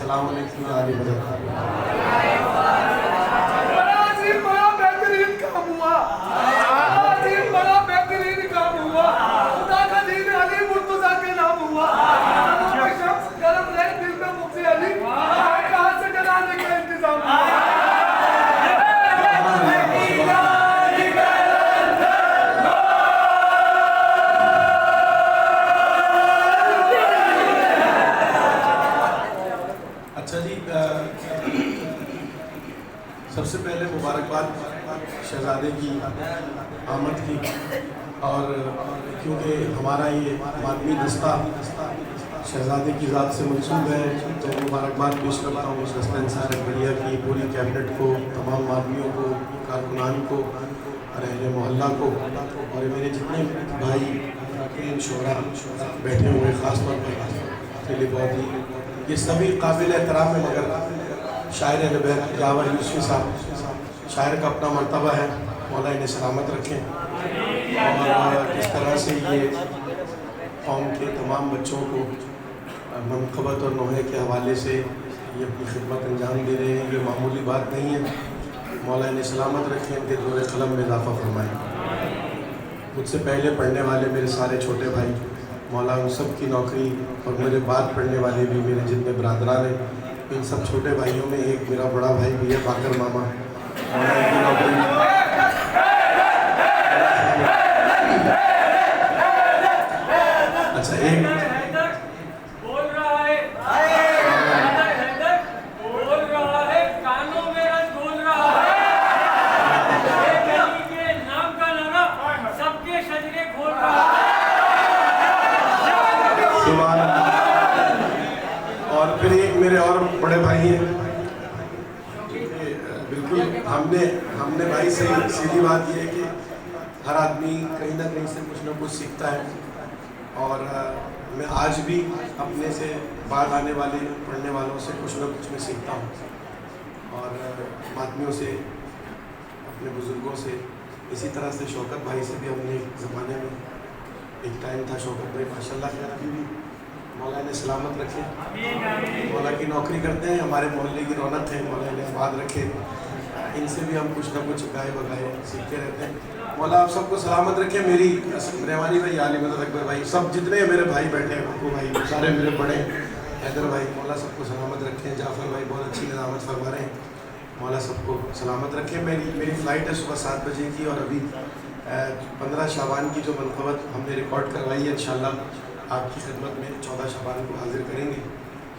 अस्सलाम वालेकुम आली मदद। बड़ा बेहतरीन काम हुआ, बड़ा बेहतरीन काम हुआ। खुदा का दीन अली मुर्तजा के नाम हुआ। शम्स गरम रहे दिल में मुफ्ती अली, कहाँ से जलाने का इंतजाम हुआ। अच्छा जी, सबसे पहले मुबारकबाद शहजादे की आमद की। और क्योंकि हमारा ये मादमी दस्ता शहजादे की ज़ात से मंसूब है, तो मुबारकबाद पेश करता हूँ उस दस्ता इंसार बढ़िया की पूरी कैबिनेट को, तमाम मादमियों को, कारकुनान को और अहले मोहल्ला को, और मेरे जितने भाई शोरा बैठे हुए ख़ास तौर पर के लिए बहुत ही ये सभी काबिल एहतराम है। मगर शायर अहल जावा यूसुफ़ी साहब, शायर का अपना मर्तबा है, मौला इन्हें सलामत रखें। और इस तरह से ये कौम के तमाम बच्चों को मनक़बत और नोहे के हवाले से ये अपनी खिदमत अंजाम दे रहे हैं, ये मामूली बात नहीं है। मौला इन्हें सलामत रखें, उनके दौरे क़लम में इज़ाफ़ा फरमाएँ। मुझसे पहले पढ़ने वाले मेरे सारे छोटे भाई, मौला उन सब की नौकरी, और मेरे बाद पढ़ने वाले भी मेरे जितने बरादरान हैं, इन सब छोटे भाइयों में एक मेरा बड़ा भाई भी है, बाकर मामा, मौला उनकी नौकरी। अच्छा, एक बोल रहा है, कानों में रस बोल रहा है, के नाम का लगा सबके शजरे खोल रहा है। और फिर एक मेरे और बड़े भाई हैं, बिल्कुल हमने भाई से सीधी बात ये है कि हर आदमी कहीं ना कहीं से कुछ ना कुछ सीखता है। और मैं आज भी अपने से बाद आने वाले पढ़ने वालों से कुछ ना कुछ मैं सीखता हूँ, और आदमियों से, अपने बुज़ुर्गों से। इसी तरह से शौकत भाई से भी हमने एक ज़माने में, एक टाइम था शौकत भाई माशाल्लाह खैर अभी भी मौला ने सलामत रखे, मौला की नौकरी करते हैं, हमारे मोहल्ले की रौनक है, मौला ने आबाद रखे। इनसे भी हम कुछ ना कुछ गाए बगाए सीखते रहते हैं। मौला आप सबको सलामत रखे। मेरी रहमानी भाई, आली मदद अकबर भाई, सब जितने मेरे भाई बैठे हैं, बक्कू भाई, सारे मेरे बड़े, हैदर भाई, मौला सबको सलामत रखें। जाफ़र भाई बहुत अच्छी निज़ामत फरमा रहे हैं, मौला सबको सलामत रखें। मेरी फ़्लाइट है सुबह 7 बजे की, और अभी 15 शाबान की जो मनक़बत हमने रिकॉर्ड करवाई है, इंशाअल्लाह आपकी खिदमत में 14 शाबान को हाजिर करेंगे,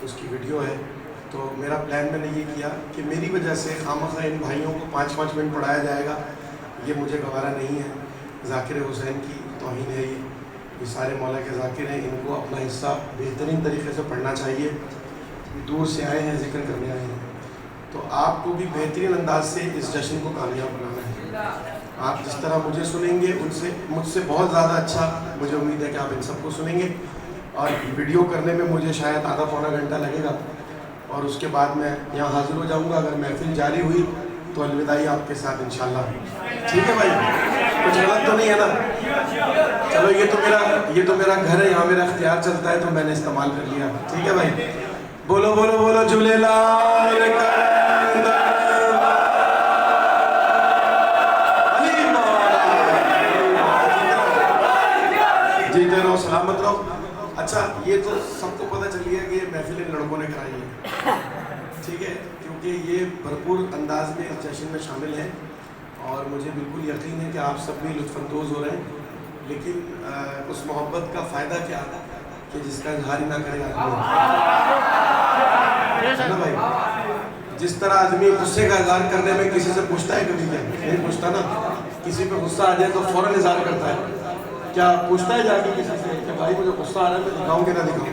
उसकी वीडियो है। तो मेरा प्लान मैंने ये किया कि मेरी वजह से खामख़ा इन भाइयों को 5-5 मिनट पढ़ाया जाएगा, ये मुझे गवारा नहीं है। ज़ाकिर हुसैन की तौहीन है ये सारे मौला के ज़ाकिर हैं, इनको अपना हिस्सा बेहतरीन तरीके से पढ़ना चाहिए। दूर से आए हैं, ज़िक्र करने आए हैं, तो आपको भी बेहतरीन अंदाज से इस जश्न को कामयाब बनाना है। आप जिस तरह मुझे सुनेंगे, मुझसे बहुत ज़्यादा अच्छा मुझे उम्मीद है कि आप इन सबको सुनेंगे। और वीडियो करने में मुझे शायद आधा पौना घंटा लगेगा, और उसके बाद मैं यहाँ हाजिर हो जाऊँगा। अगर महफिल जारी हुई तो अलविदाई आपके साथ इंशाल्लाह। ठीक है भाई, कुछ गलत तो नहीं है ना? चलो, ये तो मेरा घर है, यहाँ मेरा इख्तियार चलता है, तो मैंने इस्तेमाल कर लिया। ठीक है भाई, बोलो बोलो बोलो झूलेलाल जीते रहो, सलामत रहो। अच्छा, ये तो सबको पता चल गया कि ये महफिल इन लड़कों ने कराई है, ठीक है, क्योंकि ये भरपूर अंदाज में इस जश्न में शामिल हैं, और मुझे बिल्कुल यकीन है कि आप सब भी लुत्फ़अंदोज़ हो रहे हैं। लेकिन उस मोहब्बत का फ़ायदा क्या कि जिसका इज़हार ही ना करेगा ना भाई। जिस तरह आदमी गुस्से का इज़हार करने में किसी से पूछता है, कभी क्या नहीं पूछता ना। किसी पे गुस्सा आ जाए तो फ़ौरन इज़हार करता है, क्या पूछता है जाके किसी से कि भाई मुझे गुस्सा आ रहा है, मैं दिखाऊँ कि ना दिखाऊँ?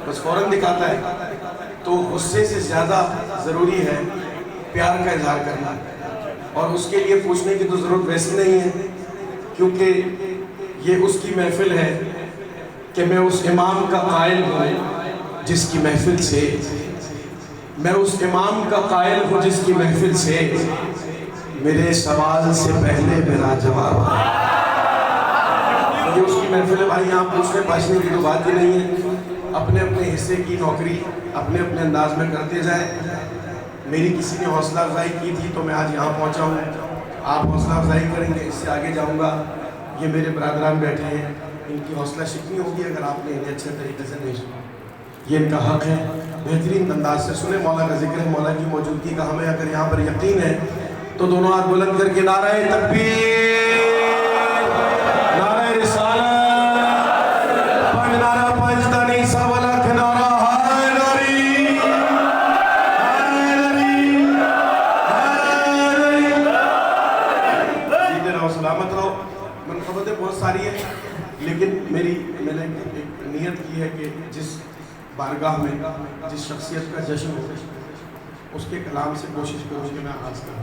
बस फ़ौरन दिखाता है। तो गुस्से से ज़्यादा ज़रूरी है प्यार का इज़हार करना, और उसके लिए पूछने की तो ज़रूरत वैसे नहीं है, क्योंकि ये उसकी महफिल है कि मैं उस इमाम का कायल हूँ जिसकी महफिल से, मैं उस इमाम का कायल हूँ जिसकी महफिल से मेरे सवाल से पहले मेरा जवाब। ये उसकी महफिल है भाई, यहाँ पूछने पाछने की तो बात ही नहीं है। अपने अपने हिस्से की नौकरी अपने अपने अंदाज में करते जाएं। मेरी किसी ने हौसला अफजाई की थी तो मैं आज यहाँ पहुँचा हूँ। आप हौसला अफजाई करेंगे, इससे आगे जाऊँगा। ये मेरे बरादरान बैठे हैं, इनकी हौसला शिकनी होगी अगर आपने इन्हें अच्छे तरीके से नहीं सुना। ये इनका हक है, बेहतरीन अंदाज से सुने। मौला का जिक्र है, मौला की मौजूदगी का हमें अगर यहाँ पर यकीन है तो दोनों हाथ बुलंद करके नारे तकबीर, नारे रिसालत, पंज नारा पंजतानी सवा लाख नारा हैदरी, हैदरी, हैदरी। जीते रहो, सलामत रहो। मनक़बतें बहुत सारी हैं, लेकिन मैंने एक नियत की है कि जिस बारगाह में जिस शख्सियत का जश्न हो उसके कलाम से कोशिश करूँ कि मैं आगाज़ करूँ।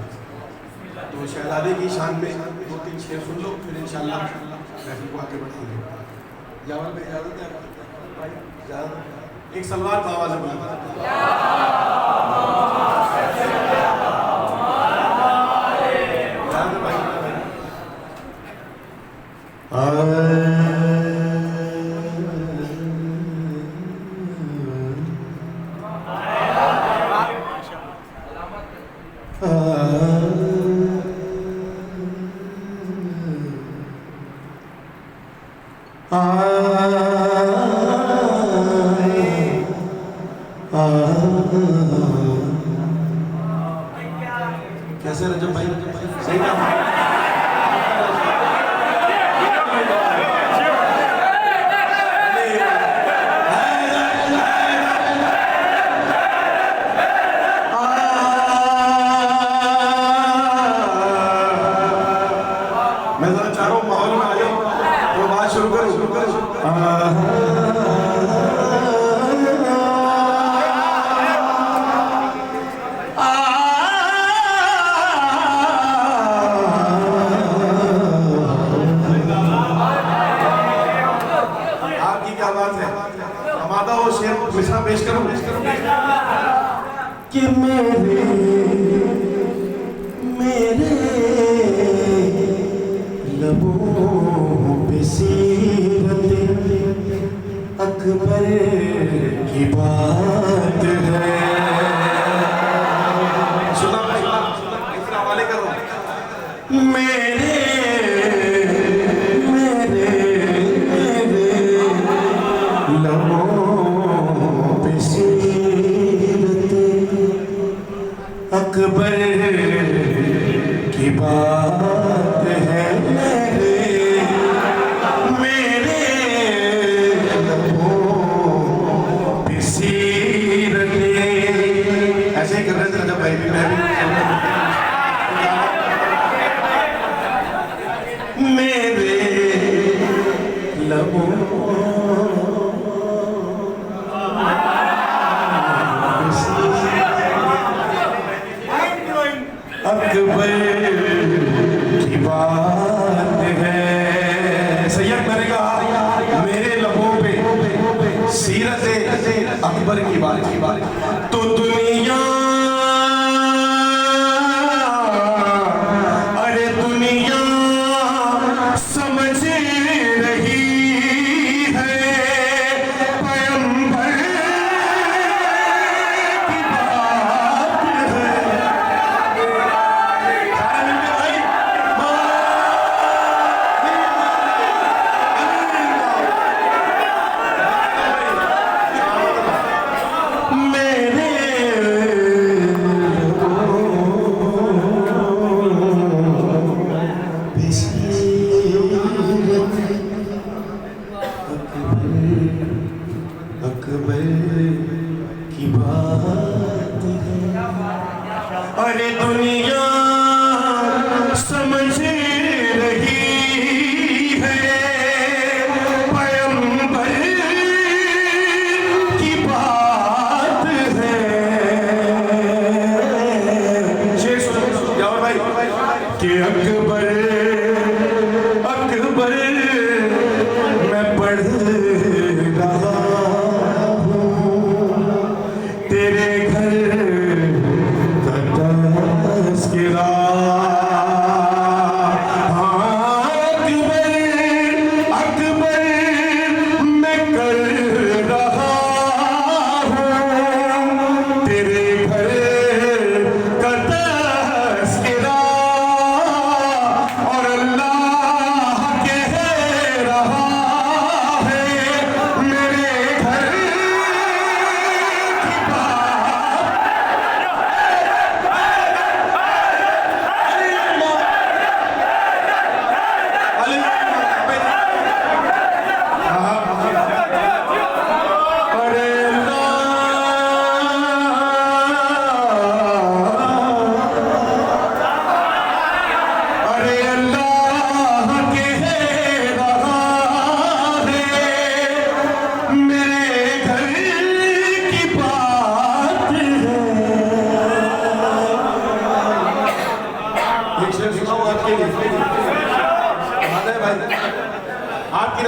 तो शहजादे की शान में 2-3 शेर सुन लो, फिर इंशाअल्लाह महफिल को आगे बढ़ाएंगे। जावल भाई इजाज़त है भाई, इजाज़त। एक सलवार का आवाज़ बुलंद कैसे रजब भाई, सही काम मैं जरा चारों माहौल में आ जाऊँ तो बात शुरू करूँ। आपकी क्या बात है, हमारा वो शेर मिसरा पेश करूँ कि मेरे लबों पे सीरत अकबर की बात है। सुना भाई, इतना हवाले करो। मेरे लबों पे सीरत अकबर की बात है। ऐसे ही कर रहे थे रजब भाई भी, मैं भी। मेरे लबों अकबर की बात है। सैयद मैंने कहा मेरे लबों पे सीरत अकबर की बात तो दुनिया, अरे दुनिया समझ रही है पैगंबर की बात है। अकबर की बात है। अरे दुनिया समझ रही है पैगंबर की बात है। शेर सुनो जाओ भाई कि अकबर अकबर मैं पढ़ रहा तेरे घर का तस्करा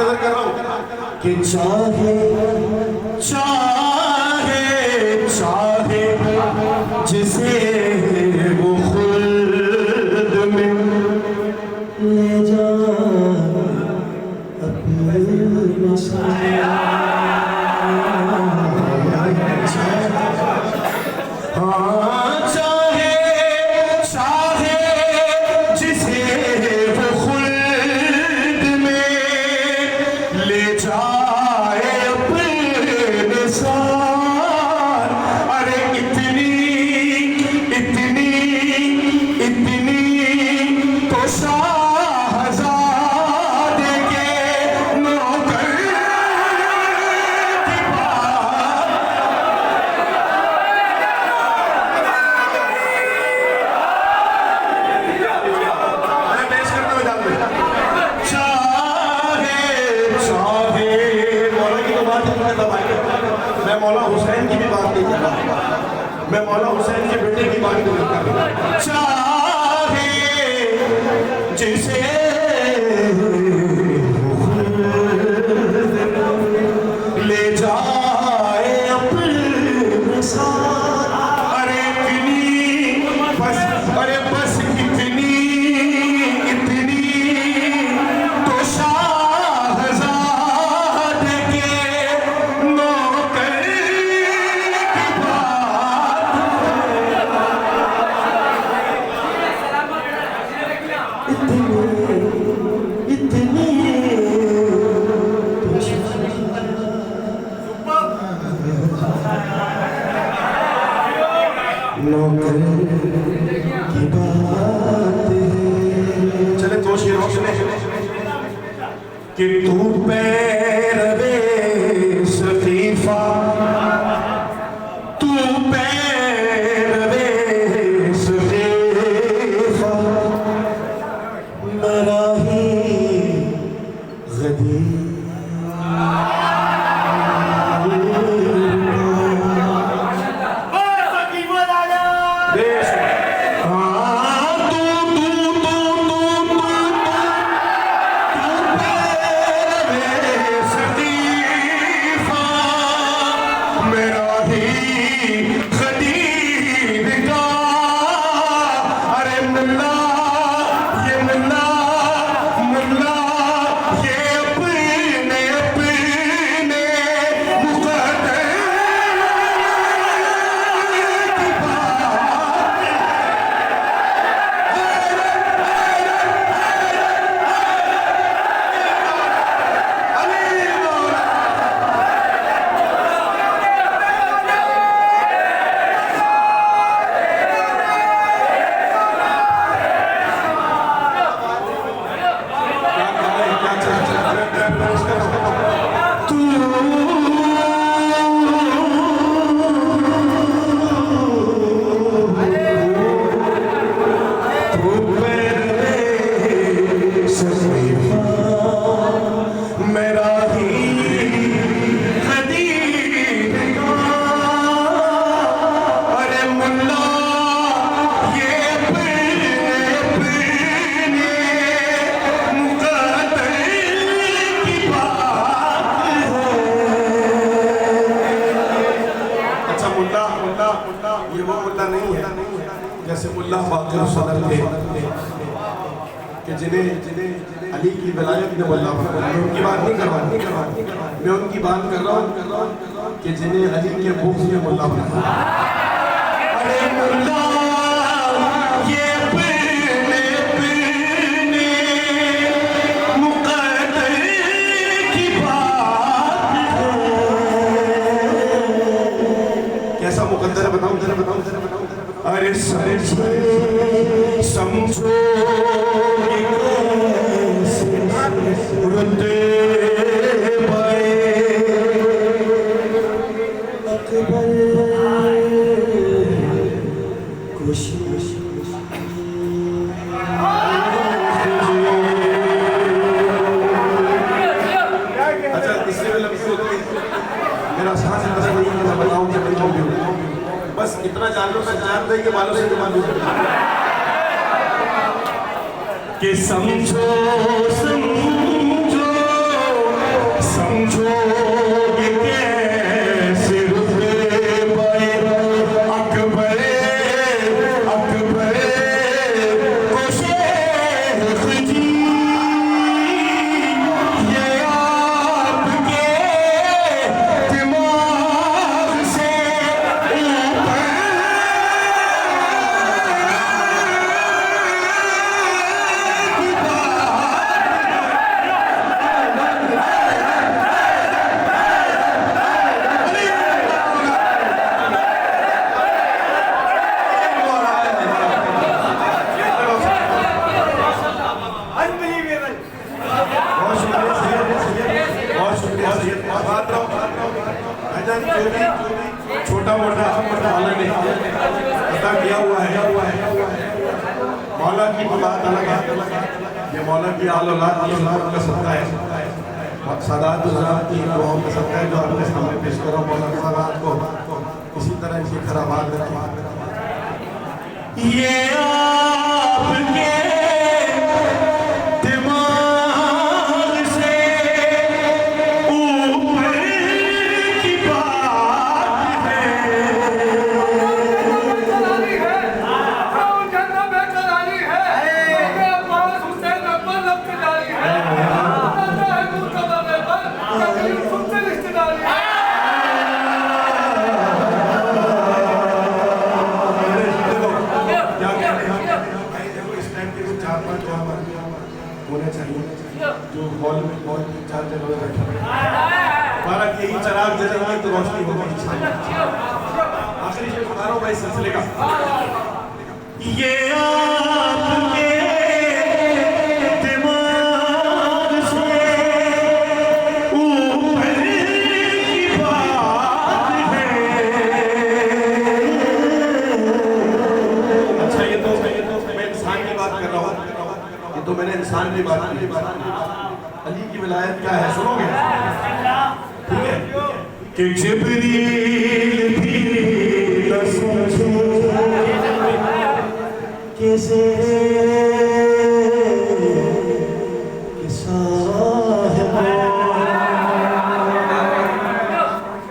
नजर कर रहा हूँ कि चाहे चाहे चाहे जिसे वो खुल्द में ले जा अपने साथ। हाँ चाहे चाहे जिसे वो खुल्द में ले जाए अपने साथ। अरे इतनी इतनी इतनी तो शाहज़ादे के नौकर की बात। मैं पेश करता हूँ जान चाहे चाहे मौला की तो बात नहीं करता भाई, मैं मौला हुसैन की भी बात नहीं कर रहा, मैं मौला हुसैन के बेटे की बात नहीं कर रहा। चाहे जिसे ले जाए अपने साथ। अरे इतनी बस, अरे बस इतनी इतनी तो शाहज़ादे के नौकर की बात। इतनी नौकर की बात है। चले दो शेरों सुने कि तू पैरवे सकीफा, तू पैरवे सकीफा, मेरा ही गदीर। हाँ तू पैरवे सकीफा, मेरा ही गदीर का। अरे मुल्ला ये मुल्ला मुल्ला ये अपने अपने मुक़द्दर की बात। मेरा ही गदीर का। अरे मुल्ला ये अपने अपने मुक़द्दर की बात है। अच्छा मुल्ला मुल्ला ये वो मुल्ला नहीं है जैसे मुल्ला बाक़िर सदर थे कि जिन्हें अली की विलायत में मुल्ला बनाया। मैं उनकी बात नहीं करवानी, मैं उनकी बात कर रहा हूँ कि जिन्हें अली के बुग़्ज़ में मुल्ला बनाया। अरे मुल्ला ये अपने अपने मुक़द्दर की बात है। कैसा मुकद्दर है बताऊँ जरा बताऊँ। अरे सर समझो ये कैसे रुते बड़े अकबर कोशिश। अच्छा इससे में लफ्ज़ होते हैं मेरा सांस बस नहीं है, मैं बताऊँ कि बताऊँ क्यों। बस इतना जान लो मैं जान देंगे मालूम से मालूम कि समझो समझो की तो बात अलग है, ये मौला की आल औलाद का सदका है। और सादात हज़रात की दुआओं का सदका है जो आपके सामने पेश करो। मौला सादात को इसी तरह इनकी खराबात रखें। ये आपके दिमाग से ऊपर की बात है। बेकरारी है, और जन्नत बेकरारी है, मेरे अब्बास हुसैन अकबर लब की जारी है, दादा है मुर्तज़ा पर, तकलीफ सुनते रिश्तेदारी है। देखो इस टाइम के कुछ 4-5 होने चाहिए जो हॉल में 4 जगह बैठे हमारा यही चराग जलेंगे तो रोशनी होगी इंशाअल्लाह। आखिरी शेर बता रहा हूँ भाई सिलसिले का। ये आपके दिमाग से ऊपर की बात है। अच्छा ये तो मैं इंसान की बात कर रहा हूँ, ये तो मैंने इंसान की बात की। अली की विलायत क्या है सुनोगे? ठीक है कि जिब्रील भी न समझे कि साहिब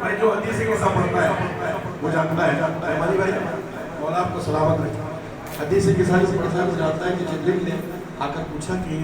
भाई जो हदीस के साथ पढ़ता है वो जानता है हमारी भाई मौला आपको सलामत रखे। हदीस के साथ जानता है कि जिब्रील ने आकर पूछा कि